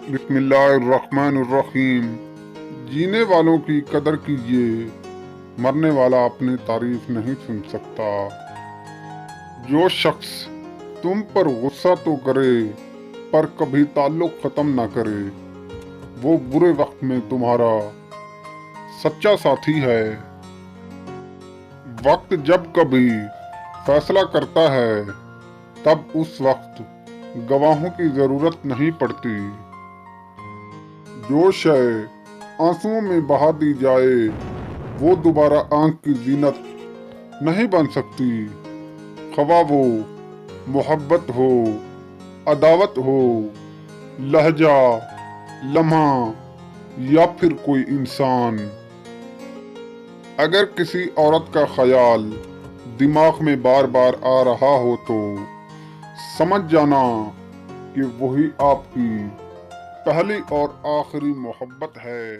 بسم اللہ الرحمن الرحیم۔ جینے والوں کی قدر کیجیے، مرنے والا اپنی تعریف نہیں سن سکتا۔ جو شخص تم پر غصہ تو کرے پر کبھی تعلق ختم نہ کرے، وہ برے وقت میں تمہارا سچا ساتھی ہے۔ وقت جب کبھی فیصلہ کرتا ہے تب اس وقت گواہوں کی ضرورت نہیں پڑتی۔ جو شے آنسوؤں میں بہا دی جائے وہ دوبارہ آنکھ کی زینت نہیں بن سکتی، خواہ وہ محبت ہو، عداوت ہو، لہجہ، لمحہ یا پھر کوئی انسان۔ اگر کسی عورت کا خیال دماغ میں بار بار آ رہا ہو تو سمجھ جانا کہ وہی آپ کی پہلی اور آخری محبت ہے۔